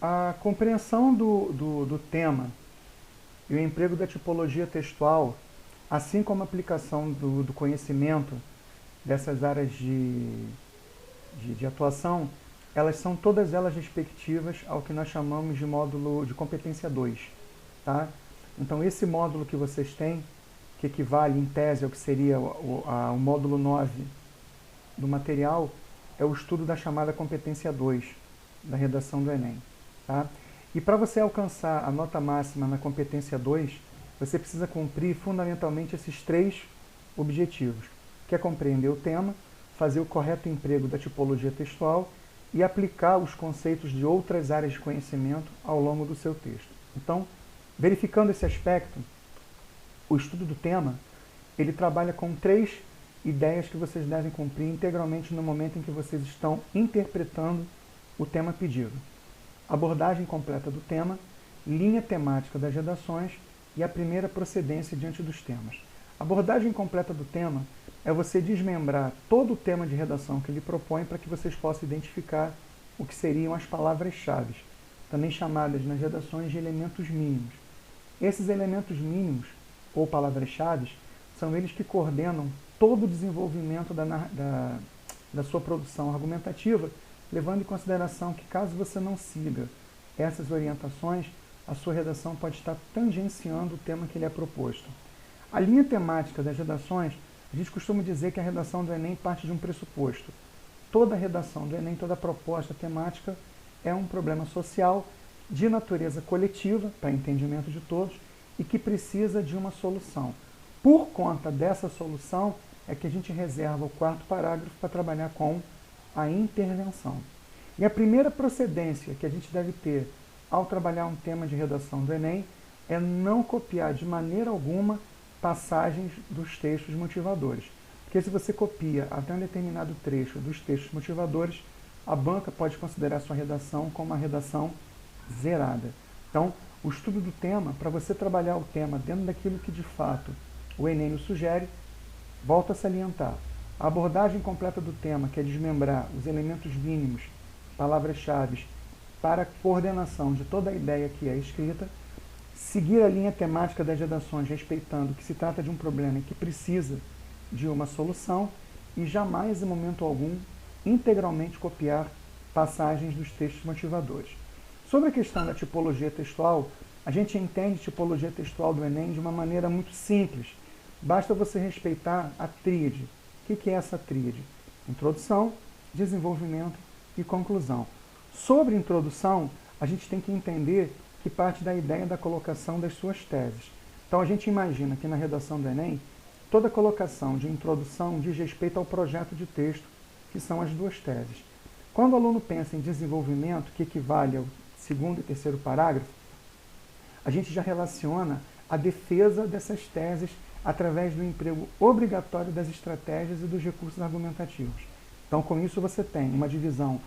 A compreensão do tema e o emprego da tipologia textual, assim como a aplicação do conhecimento dessas áreas de atuação, elas são todas elas respectivas ao que nós chamamos de módulo de competência 2. Tá? Então, esse módulo que vocês têm, que equivale em tese ao que seria o módulo 9 do material, é o estudo da chamada competência 2 da redação do Enem. Tá? E para você alcançar a nota máxima na competência 2, você precisa cumprir fundamentalmente esses três objetivos, que é compreender o tema, fazer o correto emprego da tipologia textual e aplicar os conceitos de outras áreas de conhecimento ao longo do seu texto. Então, verificando esse aspecto, o estudo do tema, ele trabalha com três ideias que vocês devem cumprir integralmente no momento em que vocês estão interpretando o tema pedido. Abordagem completa do tema, linha temática das redações e a primeira procedência diante dos temas. A abordagem completa do tema é você desmembrar todo o tema de redação que ele propõe para que vocês possam identificar o que seriam as palavras-chave, também chamadas nas redações de elementos mínimos. Esses elementos mínimos, ou palavras-chave, são eles que coordenam todo o desenvolvimento da sua produção argumentativa, levando em consideração que, caso você não siga essas orientações, a sua redação pode estar tangenciando o tema que lhe é proposto. A linha temática das redações, a gente costuma dizer que a redação do Enem parte de um pressuposto. Toda redação do Enem, toda proposta temática é um problema social de natureza coletiva, para entendimento de todos, e que precisa de uma solução. Por conta dessa solução, é que a gente reserva o quarto parágrafo para trabalhar com a intervenção. E a primeira procedência que a gente deve ter ao trabalhar um tema de redação do Enem é não copiar de maneira alguma passagens dos textos motivadores. Porque se você copia até um determinado trecho dos textos motivadores, a banca pode considerar sua redação como uma redação zerada. Então, o estudo do tema, para você trabalhar o tema dentro daquilo que de fato o Enem nos sugere, volto a salientar. A abordagem completa do tema, que é desmembrar os elementos mínimos, palavras-chave, para a coordenação de toda a ideia que é escrita, seguir a linha temática das redações, respeitando que se trata de um problema que precisa de uma solução e jamais, em momento algum, integralmente copiar passagens dos textos motivadores. Sobre a questão da tipologia textual, a gente entende tipologia textual do Enem de uma maneira muito simples. Basta você respeitar a tríade. O que é essa tríade? Introdução, desenvolvimento e conclusão. Sobre introdução, a gente tem que entender que parte da ideia da colocação das suas teses. Então a gente imagina que na redação do Enem, toda colocação de introdução diz respeito ao projeto de texto, que são as duas teses. Quando o aluno pensa em desenvolvimento, que equivale ao segundo e terceiro parágrafo, a gente já relaciona a defesa dessas teses através do emprego obrigatório das estratégias e dos recursos argumentativos. Então, com isso, você tem uma divisão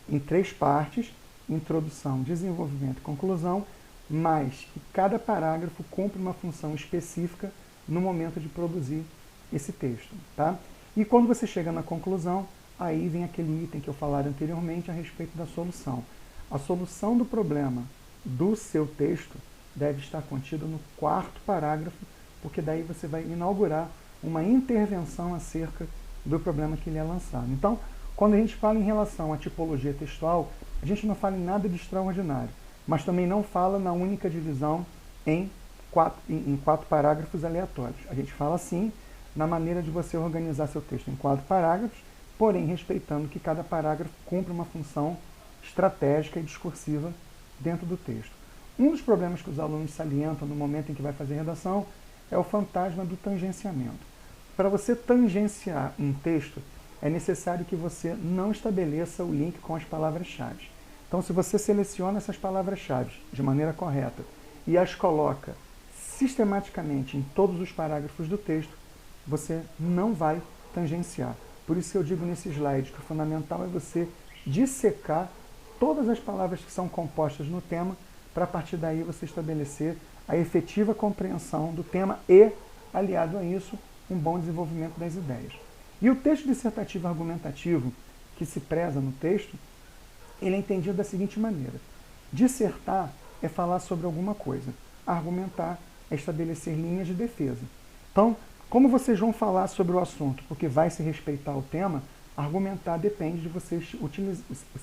em três partes: introdução, desenvolvimento e conclusão, mas que cada parágrafo cumpre uma função específica no momento de produzir esse texto. Tá? E quando você chega na conclusão, aí vem aquele item que eu falei anteriormente a respeito da solução. A solução do problema do seu texto deve estar contida no quarto parágrafo, porque daí você vai inaugurar uma intervenção acerca do problema que lhe é lançado. Então, quando a gente fala em relação à tipologia textual, a gente não fala em nada de extraordinário, mas também não fala na única divisão em quatro parágrafos aleatórios. A gente fala sim na maneira de você organizar seu texto em 4 parágrafos, porém respeitando que cada parágrafo cumpre uma função estratégica e discursiva dentro do texto. Um dos problemas que os alunos salientam no momento em que vai fazer redação é o fantasma do tangenciamento. Para você tangenciar um texto, é necessário que você não estabeleça o link com as palavras-chave. Então, se você seleciona essas palavras-chave de maneira correta e as coloca sistematicamente em todos os parágrafos do texto, você não vai tangenciar. Por isso que eu digo nesse slide que o fundamental é você dissecar todas as palavras que são compostas no tema, para a partir daí você estabelecer a efetiva compreensão do tema e, aliado a isso, um bom desenvolvimento das ideias. E o texto dissertativo argumentativo que se preza no texto, ele é entendido da seguinte maneira: Dissertar é falar sobre alguma coisa. Argumentar é estabelecer linhas de defesa. Então, como vocês vão falar sobre o assunto, porque vai se respeitar o tema, argumentar depende de vocês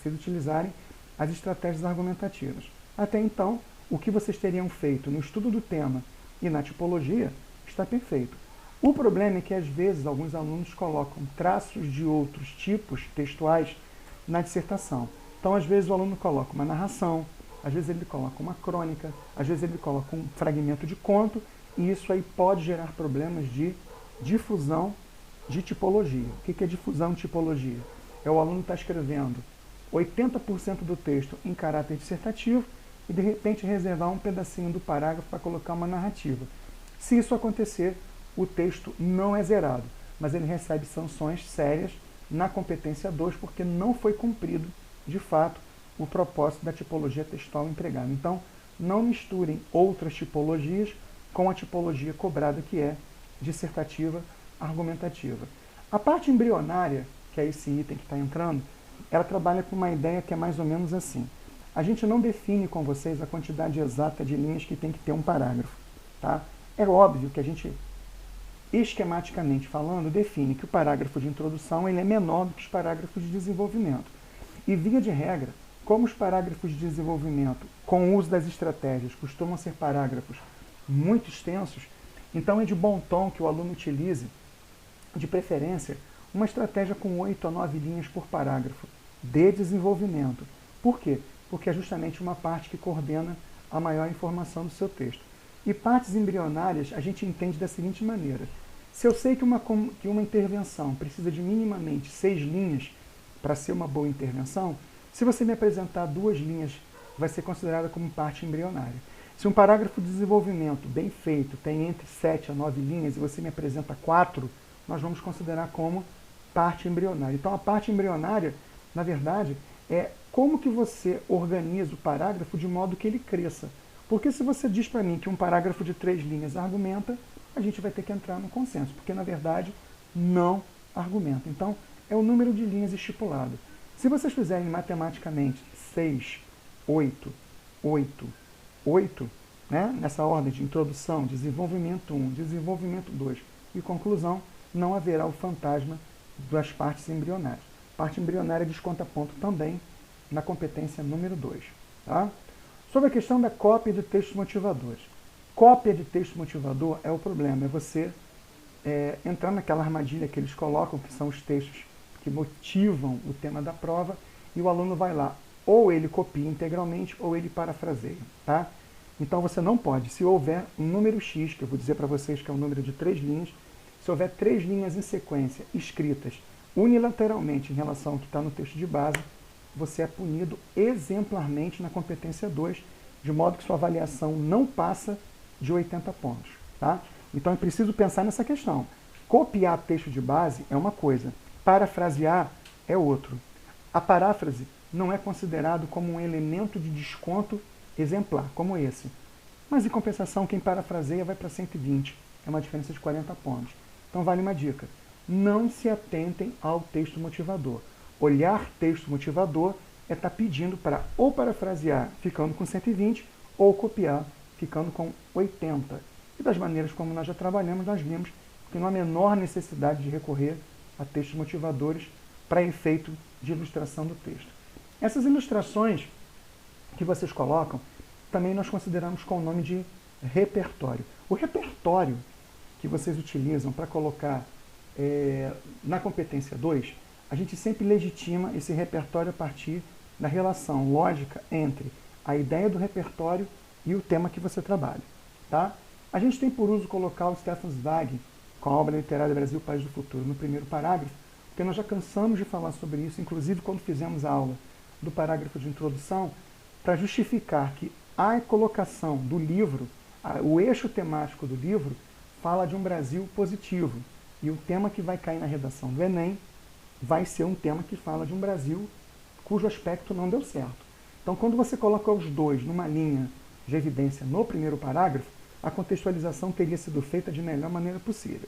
utilizarem as estratégias argumentativas. Até então, o que vocês teriam feito no estudo do tema e na tipologia está perfeito. O problema é que, às vezes, alguns alunos colocam traços de outros tipos textuais na dissertação. Então, às vezes, o aluno coloca uma narração, às vezes ele coloca uma crônica, às vezes ele coloca um fragmento de conto, e isso aí pode gerar problemas de difusão de tipologia. O que é difusão de tipologia? É o aluno estar escrevendo 80% do texto em caráter dissertativo e, de repente, reservar um pedacinho do parágrafo para colocar uma narrativa. Se isso acontecer, o texto não é zerado, mas ele recebe sanções sérias na competência 2, porque não foi cumprido, de fato, o propósito da tipologia textual empregada. Então, não misturem outras tipologias com a tipologia cobrada, que é dissertativa argumentativa. A parte embrionária, que é esse item que está entrando, ela trabalha com uma ideia que é mais ou menos assim. A gente não define com vocês a quantidade exata de linhas que tem que ter um parágrafo. Tá? É óbvio que a gente, esquematicamente falando, define que o parágrafo de introdução ele é menor do que os parágrafos de desenvolvimento. E, via de regra, como os parágrafos de desenvolvimento, com o uso das estratégias, costumam ser parágrafos muito extensos, então é de bom tom que o aluno utilize, de preferência, uma estratégia com 8 a 9 linhas por parágrafo de desenvolvimento. Por quê? Porque é justamente uma parte que coordena a maior informação do seu texto. E partes embrionárias a gente entende da seguinte maneira. Se eu sei que uma intervenção precisa de minimamente 6 linhas para ser uma boa intervenção, se você me apresentar 2 linhas, vai ser considerada como parte embrionária. Se um parágrafo de desenvolvimento bem feito tem entre 7 a 9 linhas e você me apresenta 4, nós vamos considerar como parte embrionária. Então, a parte embrionária, na verdade, é como que você organiza o parágrafo de modo que ele cresça. Porque se você diz para mim que um parágrafo de 3 linhas argumenta, a gente vai ter que entrar no consenso, porque, na verdade, não argumenta. Então, é o número de linhas estipulado. Se vocês fizerem matematicamente 6, 8, 8, 8, né? Nessa ordem de introdução, desenvolvimento 1, desenvolvimento 2 e conclusão, não haverá o fantasma das partes embrionárias. Parte embrionária desconta ponto também na competência número 2. Tá? Sobre a questão da cópia de textos motivadores. Cópia de texto motivador é o problema, é você entrar naquela armadilha que eles colocam, que são os textos que motivam o tema da prova, e o aluno vai lá, ou ele copia integralmente, ou ele parafraseia. Tá? Então você não pode, se houver um número X, que eu vou dizer para vocês que é um número de 3 linhas, se houver 3 linhas em sequência escritas unilateralmente em relação ao que está no texto de base, você é punido exemplarmente na competência 2, de modo que sua avaliação não passa de 80 pontos. Tá? Então é preciso pensar nessa questão. Copiar texto de base é uma coisa, parafrasear é outro. A paráfrase não é considerado como um elemento de desconto exemplar, como esse. Mas, em compensação, quem parafraseia vai para 120. É uma diferença de 40 pontos. Então, vale uma dica. Não se atentem ao texto motivador. Olhar texto motivador é estar pedindo para ou parafrasear, ficando com 120, ou copiar, ficando com 80. E das maneiras como nós já trabalhamos, nós vimos que não há menor necessidade de recorrer a textos motivadores para efeito de ilustração do texto. Essas ilustrações que vocês colocam, também nós consideramos com o nome de repertório. O repertório que vocês utilizam para colocar na competência 2, a gente sempre legitima esse repertório a partir da relação lógica entre a ideia do repertório e o tema que você trabalha. Tá? A gente tem por uso colocar o Stefan Zweig com a obra literária Brasil, País do Futuro no primeiro parágrafo, porque nós já cansamos de falar sobre isso, inclusive quando fizemos a aula do parágrafo de introdução, para justificar que a colocação do livro, o eixo temático do livro, fala de um Brasil positivo. E o tema que vai cair na redação do Enem vai ser um tema que fala de um Brasil cujo aspecto não deu certo. Então, quando você coloca os dois numa linha de evidência no primeiro parágrafo, a contextualização teria sido feita de melhor maneira possível.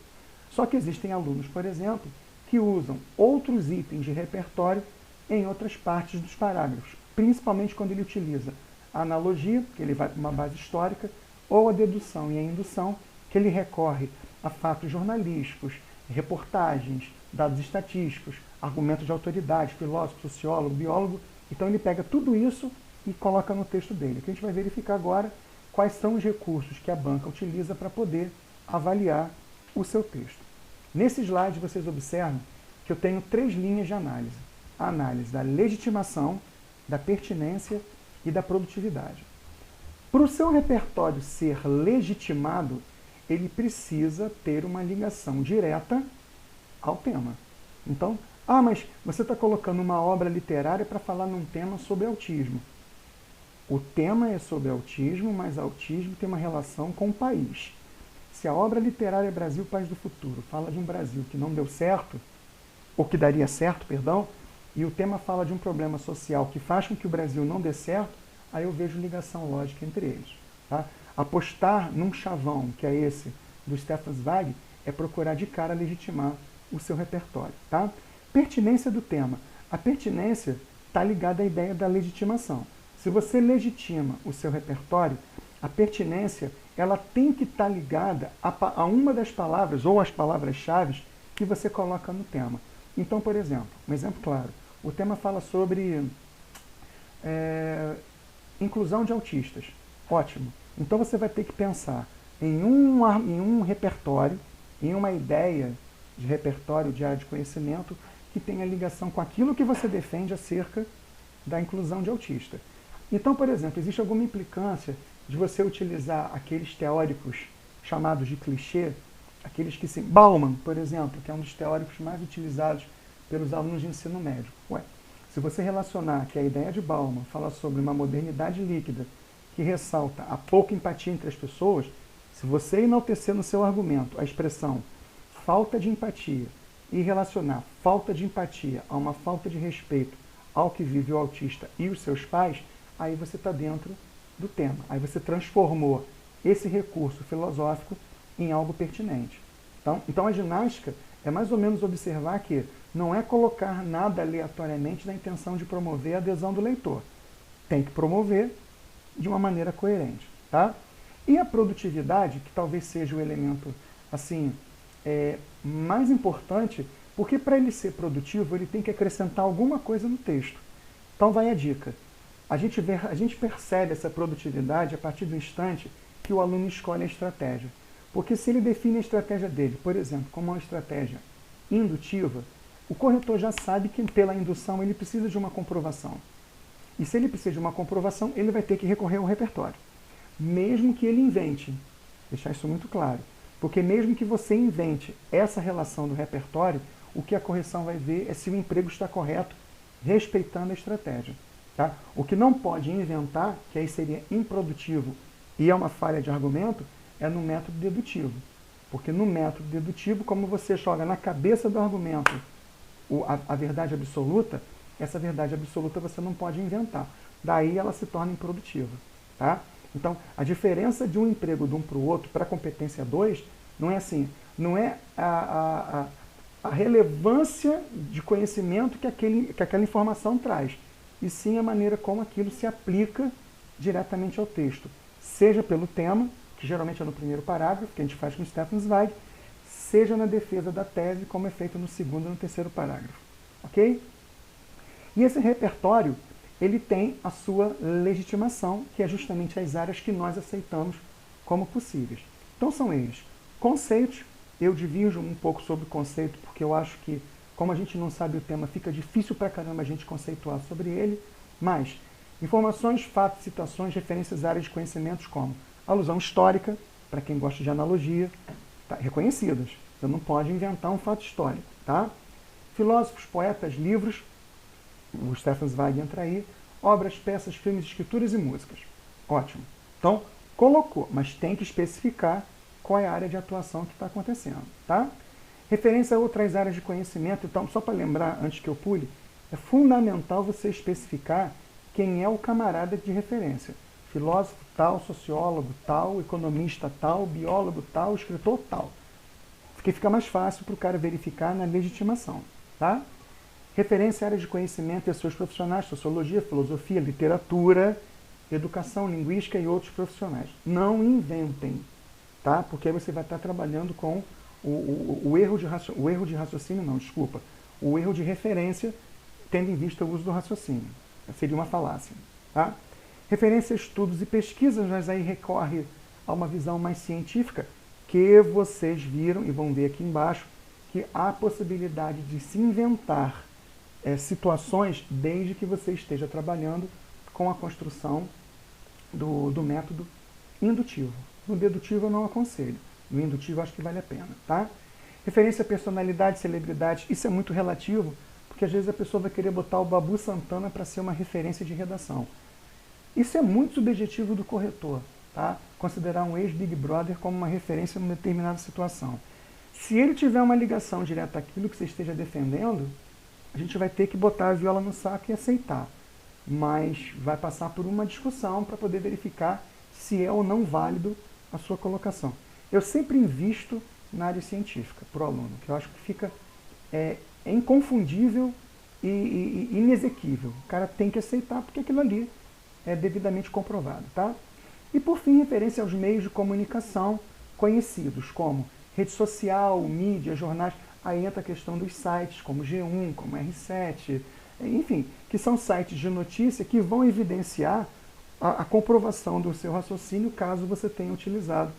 Só que existem alunos, por exemplo, que usam outros itens de repertório em outras partes dos parágrafos, principalmente quando ele utiliza A analogia, que ele vai para uma base histórica, ou a dedução e a indução, que ele recorre a fatos jornalísticos, reportagens, dados estatísticos, argumentos de autoridade, filósofo, sociólogo, biólogo. Então ele pega tudo isso e coloca no texto dele. O que a gente vai verificar agora quais são os recursos que a banca utiliza para poder avaliar o seu texto. Nesse slide vocês observam que eu tenho 3 linhas de análise. A análise da legitimação, da pertinência e da produtividade. Para o seu repertório ser legitimado, ele precisa ter uma ligação direta ao tema. Então, mas você está colocando uma obra literária para falar num tema sobre autismo. O tema é sobre autismo, mas autismo tem uma relação com o país. Se a obra literária Brasil, País do Futuro fala de um Brasil que não deu certo, ou que daria certo, perdão, e o tema fala de um problema social que faz com que o Brasil não dê certo, aí eu vejo ligação lógica entre eles. Tá? Apostar num chavão, que é esse do Stefan Zweig, é procurar de cara legitimar o seu repertório. Tá? Pertinência do tema. A pertinência está ligada à ideia da legitimação. Se você legitima o seu repertório, a pertinência ela tem que estar ligada a uma das palavras ou as palavras-chave que você coloca no tema. Então, por exemplo, um exemplo claro, o tema fala sobre inclusão de autistas. Ótimo. Então você vai ter que pensar em um repertório, em uma ideia de repertório de área de conhecimento que tenha ligação com aquilo que você defende acerca da inclusão de autista. Então, por exemplo, existe alguma implicância de você utilizar aqueles teóricos chamados de clichê, aqueles que se... Bauman, por exemplo, que é um dos teóricos mais utilizados pelos alunos de ensino médio. Se você relacionar que a ideia de Bauman fala sobre uma modernidade líquida que ressalta a pouca empatia entre as pessoas, se você enaltecer no seu argumento a expressão falta de empatia e relacionar falta de empatia a uma falta de respeito ao que vive o autista e os seus pais, aí você está dentro do tema. Aí você transformou esse recurso filosófico em algo pertinente. Então a ginástica é mais ou menos observar que não é colocar nada aleatoriamente na intenção de promover a adesão do leitor. Tem que promover de uma maneira coerente. Tá? E a produtividade, que talvez seja o elemento assim, mais importante, porque para ele ser produtivo, ele tem que acrescentar alguma coisa no texto. Então vai a dica. A gente percebe essa produtividade a partir do instante que o aluno escolhe a estratégia. Porque se ele define a estratégia dele, por exemplo, como uma estratégia indutiva, o corretor já sabe que pela indução ele precisa de uma comprovação. E se ele precisa de uma comprovação, ele vai ter que recorrer ao repertório. Mesmo que ele invente, deixar isso muito claro, porque mesmo que você invente essa relação do repertório, o que a correção vai ver é se o emprego está correto, respeitando a estratégia. Tá? O que não pode inventar, que aí seria improdutivo e é uma falha de argumento, é no método dedutivo. Porque no método dedutivo, como você joga na cabeça do argumento a verdade absoluta, essa verdade absoluta você não pode inventar. Daí ela se torna improdutiva. Tá? Então, a diferença de um emprego de um para o outro para a competência 2 não é assim, não é a relevância de conhecimento que aquela informação traz, e sim a maneira como aquilo se aplica diretamente ao texto, seja pelo tema, que geralmente é no primeiro parágrafo, que a gente faz com Stefan Zweig, seja na defesa da tese, como é feito no segundo e no terceiro parágrafo. Ok? E esse repertório, ele tem a sua legitimação, que é justamente as áreas que nós aceitamos como possíveis. Então são eles. Conceitos, eu divirjo um pouco sobre o conceito, porque eu acho que, como a gente não sabe o tema, fica difícil pra caramba a gente conceituar sobre ele, mas informações, fatos, citações, referências, áreas de conhecimentos como alusão histórica, para quem gosta de analogia, tá, reconhecidas. Você não pode inventar um fato histórico. Tá? Filósofos, poetas, livros, o Stefan Zweig entra aí, obras, peças, filmes, escrituras e músicas. Ótimo. Então, colocou, mas tem que especificar qual é a área de atuação que está acontecendo. Tá? Referência a outras áreas de conhecimento, então, só para lembrar, antes que eu pule, é fundamental você especificar quem é o camarada de referência. Filósofo tal, sociólogo tal, economista tal, biólogo tal, escritor tal. Porque fica mais fácil para o cara verificar na legitimação. Tá? Referência à área de conhecimento e a seus profissionais, sociologia, filosofia, literatura, educação linguística e outros profissionais. Não inventem, tá? Porque aí você vai estar trabalhando com o erro de raciocínio, não, desculpa, o erro de referência, tendo em vista o uso do raciocínio. Seria uma falácia, tá? Referência a estudos e pesquisas, mas aí recorre a uma visão mais científica, que vocês viram e vão ver aqui embaixo, que há a possibilidade de se inventar situações desde que você esteja trabalhando com a construção do método indutivo. No dedutivo eu não aconselho, no indutivo eu acho que vale a pena, tá? Referência a personalidade, celebridade, isso é muito relativo, porque às vezes a pessoa vai querer botar o Babu Santana para ser uma referência de redação. Isso é muito subjetivo do corretor, tá? Considerar um ex-Big Brother como uma referência em uma determinada situação. Se ele tiver uma ligação direta àquilo que você esteja defendendo, a gente vai ter que botar a viola no saco e aceitar. Mas vai passar por uma discussão para poder verificar se é ou não válido a sua colocação. Eu sempre invisto na área científica para o aluno, que eu acho que fica inconfundível e inexequível. O cara tem que aceitar porque aquilo ali é devidamente comprovado, tá? E por fim, referência aos meios de comunicação conhecidos, como rede social, mídia, jornais. Aí entra a questão dos sites, como G1, como R7, enfim, que são sites de notícia que vão evidenciar a comprovação do seu raciocínio caso você tenha utilizado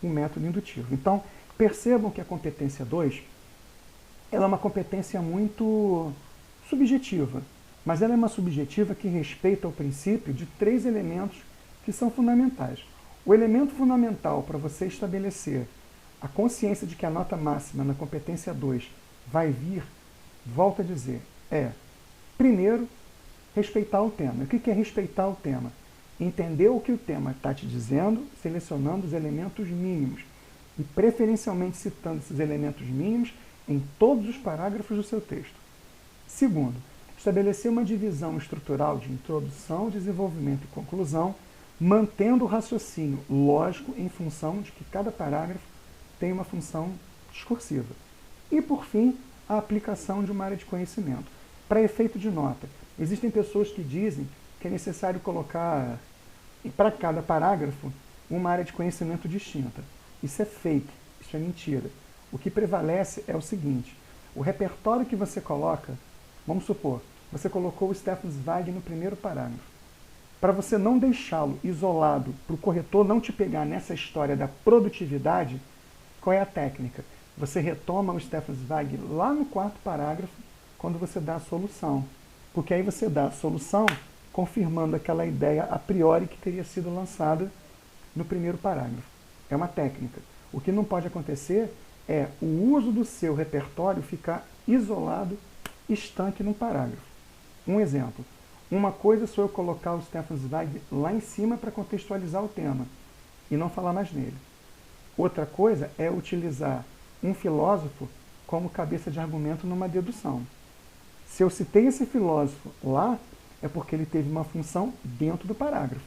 um método indutivo. Então, percebam que a competência 2 ela é uma competência muito subjetiva, mas ela é uma subjetiva que respeita o princípio de 3 elementos que são fundamentais. O elemento fundamental para você estabelecer a consciência de que a nota máxima na competência 2 vai vir, volto a dizer, primeiro, respeitar o tema. O que é respeitar o tema? Entender o que o tema está te dizendo, selecionando os elementos mínimos e preferencialmente citando esses elementos mínimos em todos os parágrafos do seu texto. Segundo, estabelecer uma divisão estrutural de introdução, desenvolvimento e conclusão, mantendo o raciocínio lógico em função de que cada parágrafo tem uma função discursiva. E, por fim, a aplicação de uma área de conhecimento. Para efeito de nota, existem pessoas que dizem que é necessário colocar, para cada parágrafo, uma área de conhecimento distinta. Isso é fake, isso é mentira. O que prevalece é o seguinte: o repertório que você coloca, vamos supor, você colocou o Stefan Zweig no primeiro parágrafo. Para você não deixá-lo isolado, para o corretor não te pegar nessa história da produtividade, qual é a técnica? Você retoma o Stefan Zweig lá no 4º parágrafo, quando você dá a solução. Porque aí você dá a solução confirmando aquela ideia a priori que teria sido lançada no primeiro parágrafo. É uma técnica. O que não pode acontecer é o uso do seu repertório ficar isolado, estanque num parágrafo. Um exemplo. Uma coisa sou eu colocar o Stefan Zweig lá em cima para contextualizar o tema e não falar mais nele. Outra coisa é utilizar um filósofo como cabeça de argumento numa dedução. Se eu citei esse filósofo lá, é porque ele teve uma função dentro do parágrafo.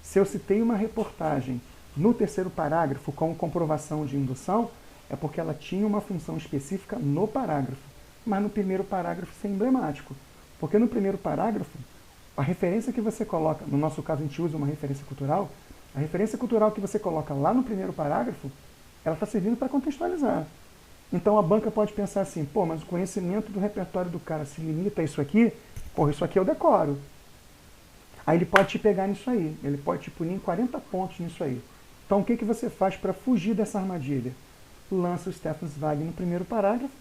Se eu citei uma reportagem no 3º parágrafo como comprovação de indução, é porque ela tinha uma função específica no parágrafo. Mas no primeiro parágrafo isso é emblemático. Porque no primeiro parágrafo, a referência que você coloca, no nosso caso a gente usa uma referência cultural, a referência cultural que você coloca lá no primeiro parágrafo, ela está servindo para contextualizar. Então a banca pode pensar assim, pô, mas o conhecimento do repertório do cara se limita a isso aqui, porra, isso aqui eu decoro. Aí ele pode te pegar nisso aí, ele pode te punir em 40 pontos nisso aí. Então o que você faz para fugir dessa armadilha? Lança o Stefan Zweig no primeiro parágrafo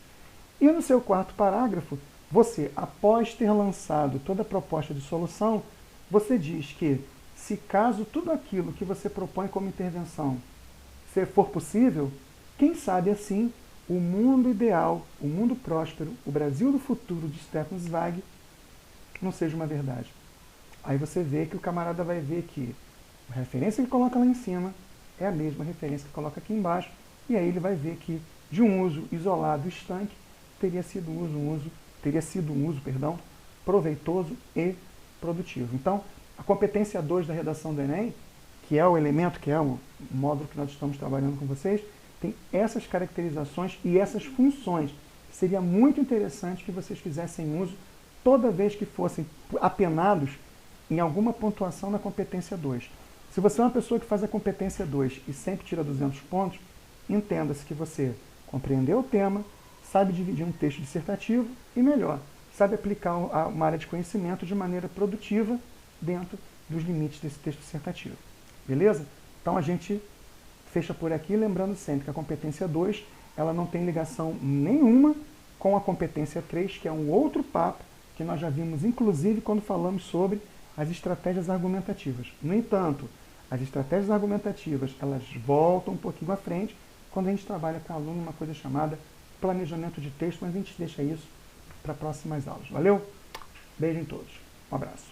e no seu 4º parágrafo, você, após ter lançado toda a proposta de solução, você diz que se caso tudo aquilo que você propõe como intervenção se for possível, quem sabe assim o mundo ideal, o mundo próspero, o Brasil do futuro de Stefan Zweig não seja uma verdade. Aí você vê que o camarada vai ver que a referência que coloca lá em cima é a mesma referência que coloca aqui embaixo, e aí ele vai ver que de um uso isolado, estanque, teria sido um uso proveitoso e produtivo. Então, a competência 2 da redação do Enem, que é o elemento, que é o módulo que nós estamos trabalhando com vocês, tem essas caracterizações e essas funções. Seria muito interessante que vocês fizessem uso toda vez que fossem apenados em alguma pontuação na competência 2. Se você é uma pessoa que faz a competência 2 e sempre tira 200 pontos, entenda-se que você compreendeu o tema, sabe dividir um texto dissertativo e, melhor, sabe aplicar uma área de conhecimento de maneira produtiva dentro dos limites desse texto dissertativo. Beleza? Então a gente fecha por aqui, lembrando sempre que a competência 2 ela não tem ligação nenhuma com a competência 3, que é um outro papo que nós já vimos, inclusive, quando falamos sobre as estratégias argumentativas. No entanto, as estratégias argumentativas, elas voltam um pouquinho à frente quando a gente trabalha com o aluno uma coisa chamada planejamento de texto, mas a gente deixa isso para próximas aulas. Valeu? Beijo em todos. Um abraço.